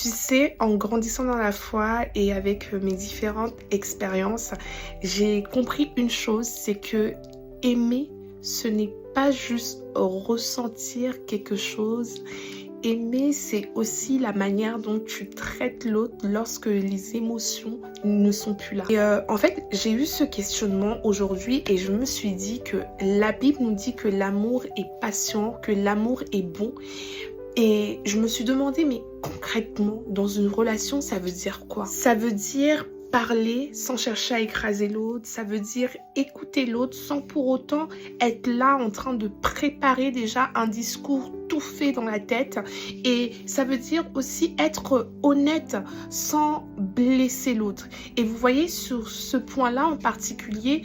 Tu sais, en grandissant dans la foi et avec mes différentes expériences, j'ai compris une chose, c'est que aimer, ce n'est pas juste ressentir quelque chose. Aimer, c'est aussi la manière dont tu traites l'autre lorsque les émotions ne sont plus là. Et en fait, j'ai eu ce questionnement aujourd'hui et je me suis dit que la Bible nous dit que l'amour est patient, que l'amour est bon. Et je me suis demandé, mais concrètement, dans une relation, ça veut dire quoi? Ça veut dire parler sans chercher à écraser l'autre, ça veut dire écouter l'autre sans pour autant être là en train de préparer déjà un discours tout fait dans la tête. Et ça veut dire aussi être honnête sans blesser l'autre. Et vous voyez, sur ce point-là en particulier,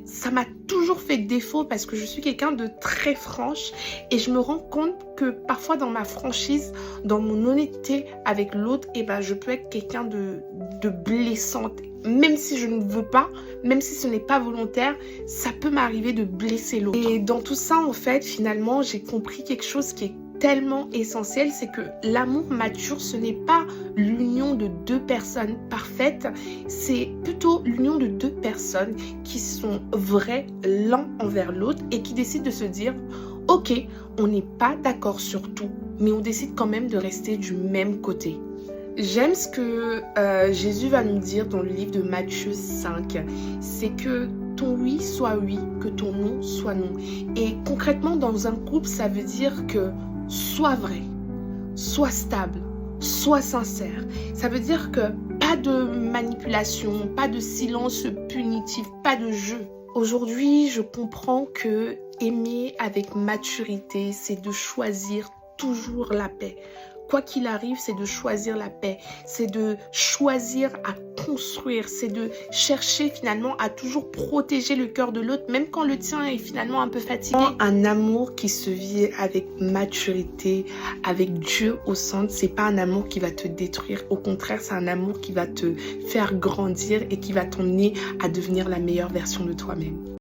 ça m'a toujours fait défaut parce que je suis quelqu'un de très franche et je me rends compte que parfois dans ma franchise, dans mon honnêteté avec l'autre, je peux être quelqu'un de blessante. Même si je ne veux pas, même si ce n'est pas volontaire, ça peut m'arriver de blesser l'autre. Et dans tout ça, en fait, finalement, j'ai compris quelque chose qui est tellement essentiel, c'est que l'amour mature, ce n'est pas l'union de deux personnes parfaites, c'est plutôt l'union de deux personnes qui sont vraies l'un envers l'autre et qui décident de se dire « Ok, on n'est pas d'accord sur tout, mais on décide quand même de rester du même côté. » J'aime ce que Jésus va nous dire dans le livre de Matthieu 5, c'est que ton oui soit oui, que ton non soit non. Et concrètement, dans un couple, ça veut dire que sois vrai, sois stable, sois sincère. Ça veut dire que pas de manipulation, pas de silence punitif, pas de jeu. Aujourd'hui, je comprends que aimer avec maturité, c'est de choisir toujours la paix. Quoi qu'il arrive, c'est de choisir la paix, c'est de choisir à construire, c'est de chercher finalement à toujours protéger le cœur de l'autre, même quand le tien est finalement un peu fatigué. Un amour qui se vit avec maturité, avec Dieu au centre, c'est pas un amour qui va te détruire. Au contraire, c'est un amour qui va te faire grandir et qui va t'emmener à devenir la meilleure version de toi-même.